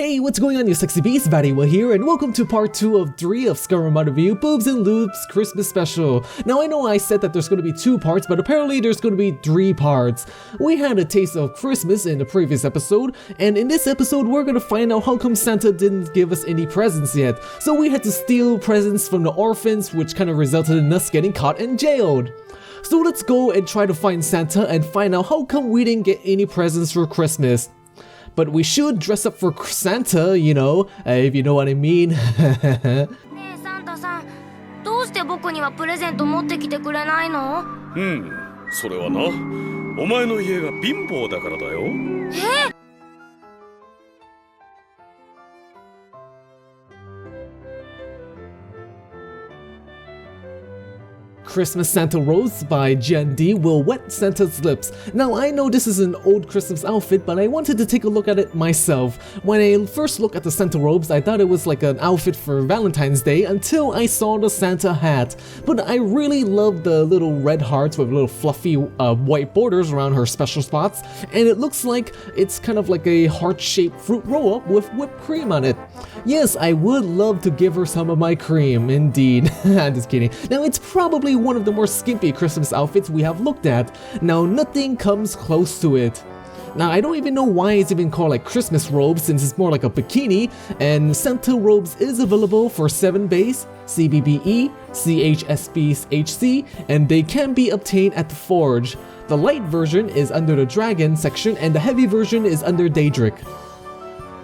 Hey, what's going on, you sexy beast? VatiWah here, and welcome to part 2 of 3 of Skyrim mod review, Boobs and Lubes Christmas Special. Now, I know I said that there's going to be 2 parts, but apparently there's going to be 3 parts. We had a taste of Christmas in the previous episode, and in this episode we're going to find out how come Santa didn't give us any presents yet. So we had to steal presents from the orphans, which kind of resulted in us getting caught and jailed. So let's go and try to find Santa and find out how come we didn't get any presents for Christmas. But we should dress up for Santa, you know, if you know what I mean. ねえサンタさん、どうして僕にはプレゼント持ってきてくれないの？それはな、お前の家が貧乏だからだよ。Christmas Santa Rose by Gen D will wet Santa's lips. Now, I know this is an old Christmas outfit, but I wanted to take a look at it myself. When I first looked at the Santa robes, I thought it was like an outfit for Valentine's Day until I saw the Santa hat. But I really love the little red hearts with little fluffy white borders around her special spots, and it looks like it's kind of like a heart-shaped fruit roll-up with whipped cream on it. Yes, I would love to give her some of my cream, indeed. I'm just kidding. Now, it's probably one of the more skimpy Christmas outfits we have looked at. Now, nothing comes close to it. Now, I don't even know why it's even called like Christmas robes, since it's more like a bikini, and Santa robes is available for 7 base, CBBE, CHSBHC, and they can be obtained at the Forge. The light version is under the Dragon section, and the heavy version is under Daedric.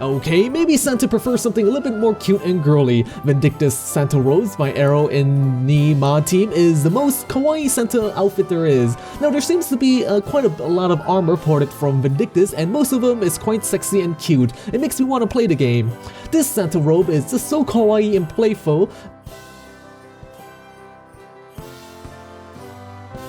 Okay, maybe Santa prefers something a little bit more cute and girly. Vindictus Santa Rose by Arrow in the mod team is the most kawaii Santa outfit there is. Now, there seems to be quite a lot of armor ported from Vindictus, and most of them is quite sexy and cute. It makes me want to play the game. This Santa robe is just so kawaii and playful.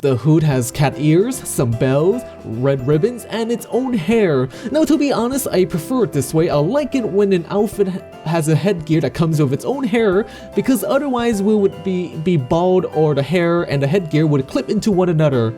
The hood has cat ears, some bells, red ribbons, and its own hair. Now, to be honest, I prefer it this way. I like it when an outfit has a headgear that comes with its own hair, because otherwise we would be bald, or the hair and the headgear would clip into one another.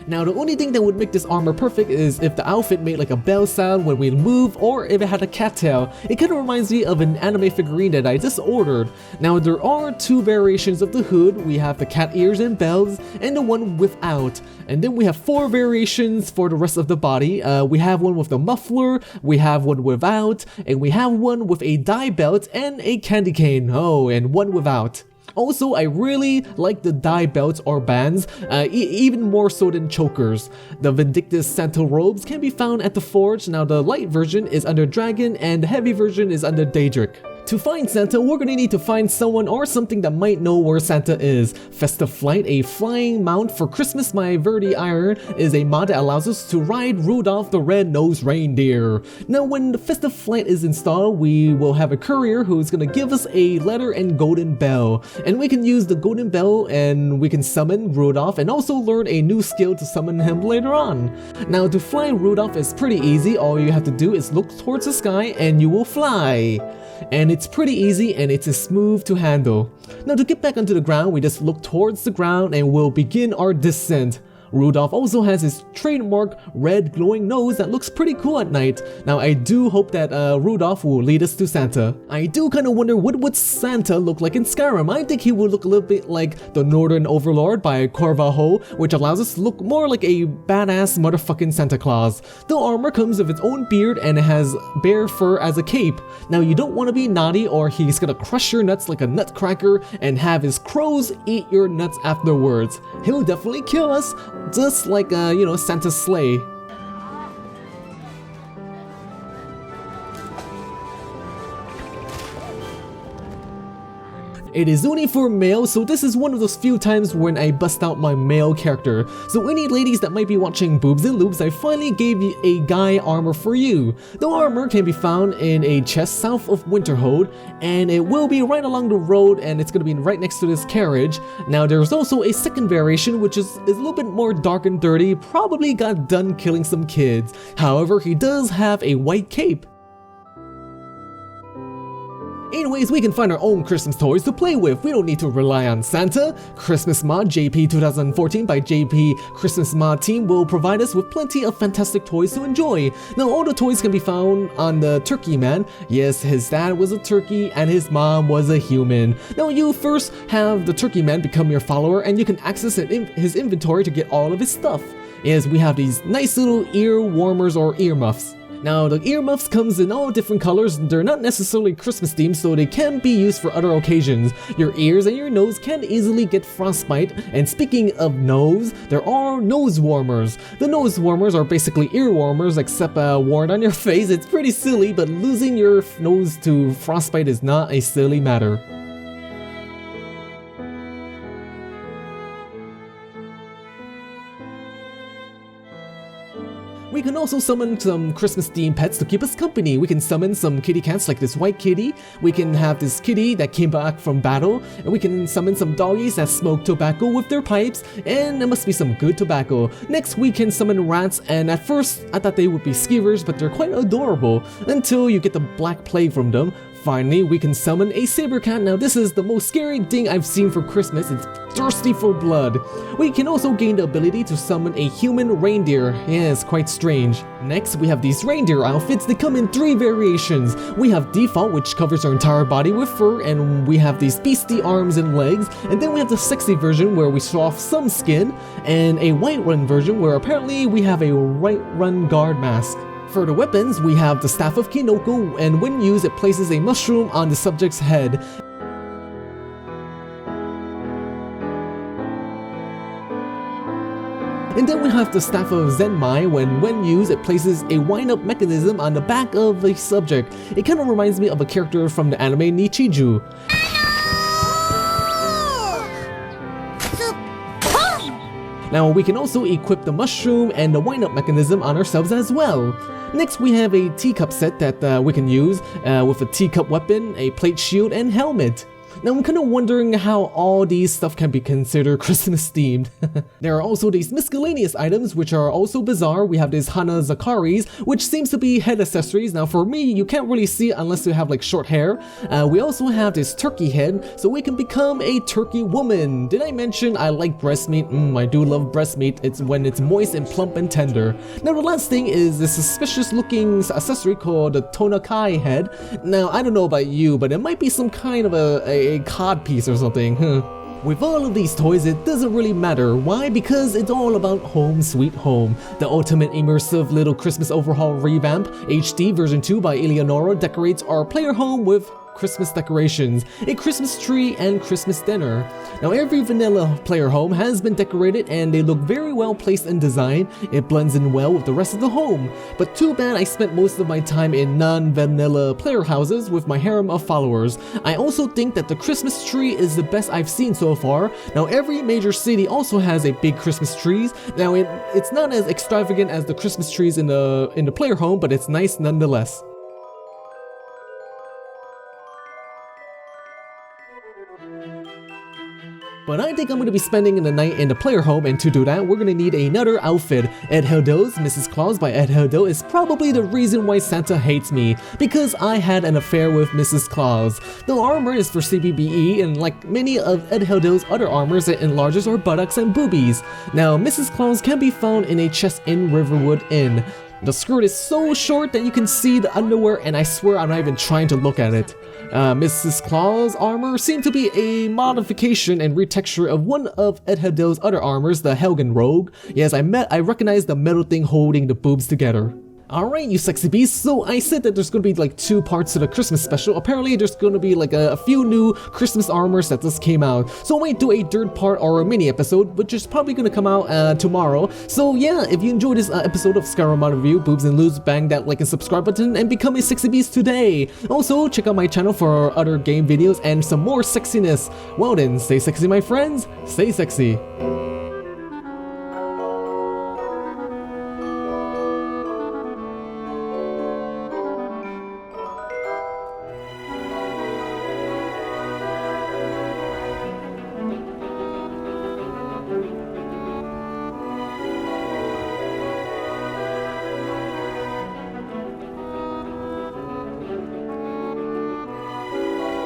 Now, the only thing that would make this armor perfect is if the outfit made like a bell sound when we move, or if it had a cat tail. It kind of reminds me of an anime figurine that I just ordered. Now, there are 2 variations of the hood. We have the cat ears and bells, and the one without. And then we have 4 variations for the rest of the body. We have one with the muffler, we have one without, and we have one with a dye belt and a candy cane. Oh, and one without. Also, I really like the dye belts or bands, even more so than chokers. The Vindictus Santa robes can be found at the Forge. Now, the light version is under Dragon, and the heavy version is under Daedric. To find Santa, we're gonna need to find someone or something that might know where Santa is. Festive Flight, a flying mount for Christmas My Verdi Iron, is a mod that allows us to ride Rudolph the Red-Nosed Reindeer. Now, when the Festive Flight is installed, we will have a courier who's gonna give us a letter and golden bell. And we can use the golden bell and we can summon Rudolph and also learn a new skill to summon him later on. Now, to fly Rudolph is pretty easy. All you have to do is look towards the sky and you will fly. And it's pretty easy and it's smooth to handle. Now, to get back onto the ground, we just look towards the ground and we'll begin our descent. Rudolph also has his trademark red glowing nose that looks pretty cool at night. Now, I do hope that Rudolph will lead us to Santa. I do kind of wonder what would Santa look like in Skyrim. I think he would look a little bit like the Northern Overlord by Overhaul, which allows us to look more like a badass motherfucking Santa Claus. The armor comes with its own beard and it has bear fur as a cape. Now, you don't want to be naughty or he's gonna crush your nuts like a nutcracker and have his crows eat your nuts afterwards. He'll definitely kill us, just like, you know, Santa's sleigh. It is only for male, so this is one of those few times when I bust out my male character. So any ladies that might be watching Boobs and Lubes, I finally gave you a guy armor for you. The armor can be found in a chest south of Winterhold, and it will be right along the road, and it's going to be right next to this carriage. Now, there's also a second variation, which is a little bit more dark and dirty, probably got done killing some kids. However, he does have a white cape. Anyways, we can find our own Christmas toys to play with. We don't need to rely on Santa. Xmas MOD JP 2014 by JP Christmas Mod team will provide us with plenty of fantastic toys to enjoy. Now, all the toys can be found on the Turkey Man. Yes, his dad was a turkey and his mom was a human. Now, you first have the Turkey Man become your follower, and you can access his inventory to get all of his stuff. Yes, we have these nice little ear warmers or earmuffs. Now, the earmuffs comes in all different colors. They're not necessarily Christmas themed, so they can be used for other occasions. Your ears and your nose can easily get frostbite. And speaking of nose, there are nose warmers. The nose warmers are basically ear warmers, except worn on your face. It's pretty silly, but losing your nose to frostbite is not a silly matter. We can also summon some Christmas themed pets to keep us company. We can summon some kitty cats like this white kitty. We can have this kitty that came back from battle. And we can summon some doggies that smoke tobacco with their pipes. And there must be some good tobacco. Next we can summon rats, and at first I thought they would be skeevers, but they're quite adorable until you get the black plague from them. Finally, we can summon a saber cat. Now this is the most scary thing I've seen for Christmas. It's thirsty for blood. We can also gain the ability to summon a human reindeer. Yes, quite strange. Next, we have these reindeer outfits. They come in 3 variations. We have default, which covers our entire body with fur, and we have these beastie arms and legs. And then we have the sexy version where we show off some skin, and a Whiterun version where apparently we have a Whiterun guard mask. For the weapons, we have the Staff of Kinoko, and when used, it places a mushroom on the subject's head. And then we have the Staff of Zenmai. When used, it places a wind-up mechanism on the back of the subject. It kind of reminds me of a character from the anime Nichijou. Now, we can also equip the mushroom and the wind-up mechanism on ourselves as well. Next, we have a teacup set that we can use with a teacup weapon, a plate shield, and helmet. Now, I'm kind of wondering how all these stuff can be considered Christmas themed. There are also these miscellaneous items which are also bizarre. We have these Hana Zakaris, which seems to be head accessories. Now, for me, you can't really see it unless you have like short hair. We also have this turkey head, so we can become a turkey woman. Did I mention I like breast meat? I do love breast meat. It's when it's moist and plump and tender. Now, the last thing is this suspicious looking accessory called the Tonakai head. Now, I don't know about you, but it might be some kind of a cod piece or something. With all of these toys, it doesn't really matter. Why? Because it's all about Home Sweet Home. The ultimate immersive little Christmas Overhaul Revamp HD version 2 by Eleonora decorates our player home with Christmas decorations, a Christmas tree, and Christmas dinner. Now, every vanilla player home has been decorated and they look very well placed in design. It blends in well with the rest of the home. But too bad I spent most of my time in non-vanilla player houses with my harem of followers. I also think that the Christmas tree is the best I've seen so far. Now, every major city also has a big Christmas trees. Now, it's not as extravagant as the Christmas trees in the player home, but it's nice nonetheless. But I think I'm going to be spending the night in the player home, and to do that, we're going to need another outfit. Edhildils Mrs Claus by Edhildil is probably the reason why Santa hates me, because I had an affair with Mrs Claus. The armor is for CBBE, and like many of Edhildil's other armors, it enlarges our buttocks and boobies. Now, Mrs Claus can be found in a chest in Riverwood Inn. The skirt is so short that you can see the underwear, and I swear I'm not even trying to look at it. Mrs. Claus' armor seemed to be a modification and retexture of one of Edhildil's other armors, the Helgen Rogue. Yes, I recognize the metal thing holding the boobs together. Alright, you sexy beasts, so I said that there's gonna be like 2 parts to the Christmas special. Apparently there's gonna be like a few new Christmas armors that just came out. So I might do a 3rd part or a mini episode, which is probably gonna come out tomorrow. So yeah, if you enjoyed this episode of Skyrim Mod Review, Boobs and Lubes, bang that like and subscribe button and become a sexy beast today. Also, check out my channel for other game videos and some more sexiness. Well then, stay sexy my friends, stay sexy.